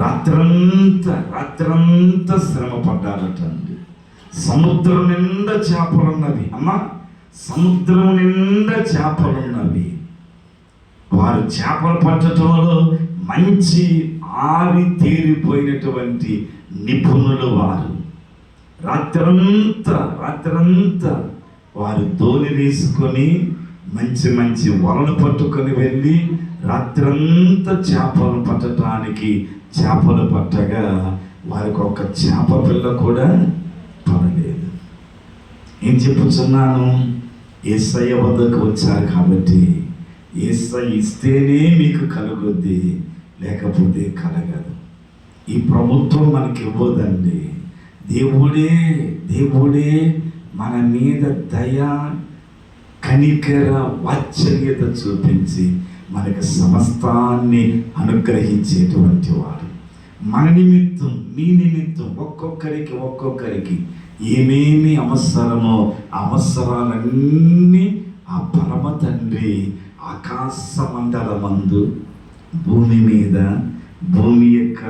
రాత్రంతా శ్రమ పడ్డారటండి. సముద్రం నిండా చేపలున్నవి అమ్మా, సముద్రం నిండా చేపలున్నవి. వారు చేపలు పట్టడంలో మంచి ఆరి తేరిపోయినటువంటి నిపుణులు వారు. రాత్రంతా వారు దోణి వేసుకొని మంచి వలలు పట్టుకొని వెళ్ళి రాత్రంతా చేపలు పట్టడానికి చేపలు పట్టగా వారికి ఒక చేప పిల్ల కూడా పడలేదు. ఏం చెప్పుచున్నాను? యేసయ్య వద్దకు వచ్చారు కాబట్టి యేసయ్య ఇస్తేనే మీకు కలుగుద్ది, లేకపోతే కలగదు. ఈ ప్రభుత్వం మనకి ఇవ్వదండి. దేవుడే మన మీద దయ, కనికర, వాత్సల్యత చూపించి మనకి సమస్తాన్ని అనుగ్రహించేటువంటి వాడు. మన నిమిత్తం, మీ నిమిత్తం ఒక్కొక్కరికి ఏమేమి అవసరమో అవసరాలన్నీ ఆ పరమ తండ్రి ఆకాశ మండలమందు, భూమి యొక్క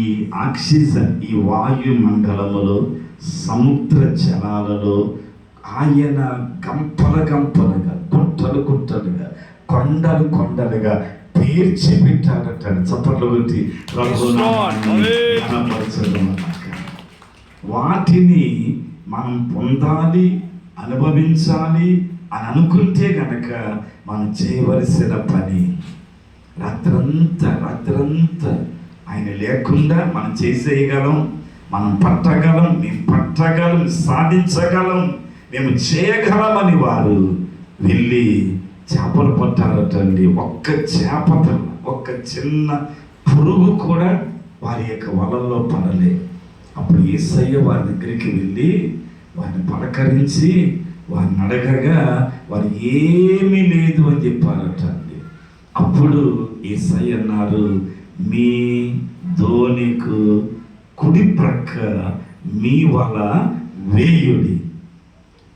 ఈ ఆక్సిజన్, ఈ వాయు మండలములో, సముద్ర జలాలలో ఆయన గంపలుగా, గుట్టలుగా, కొండలుగా పేర్చి పెట్టారట. చప్పట్లు కొట్టి వాటిని మనం పొందాలి, అనుభవించాలి అని అనుకుంటే గనక మనం చేయవలసిన పని రాత్రంతా ఆయన లేకుండా మనం చేసేయగలం, మనం పట్టగలం, సాధించగలం, మేము చేయగలమని వారు వెళ్ళి చేపలు పట్టారటండి. ఒక్క చేప పిల్ల, ఒక్క చిన్న పురుగు కూడా వారి యొక్క వలల్లో పడలే. అప్పుడు యేసయ్య వారి దగ్గరికి వెళ్ళి వారిని పలకరించి వారిని అడగగా వారు ఏమీ లేదు అని చెప్పారటండి. అప్పుడు యేసయ్య అన్నారు, మీ దోణికు కుడి ప్రక్క మీ వల వేయుడి.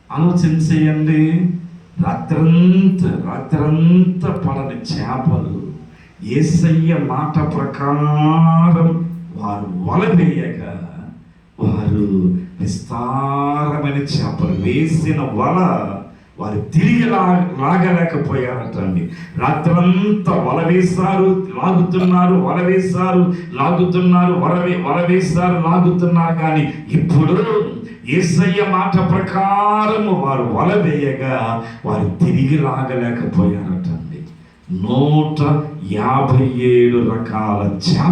ఆలోచన చేయండి. రాత్రంతా పడని చేపలు యేసయ్య మాట ప్రకారం వారు వల వేయగా వారు విస్తారమైన చేపలు వేసిన వల వారు తిరిగి లాగలేకపోయారటండి. రాత్రంతా వల వేశారు, లాగుతున్నారు, లాగుతున్నారు. కానీ ఇప్పుడు యేసయ్య మాట ప్రకారం వారు వల వేయగా వారు తిరిగి లాగలేకపోయారటండి. 157 రకాల చేప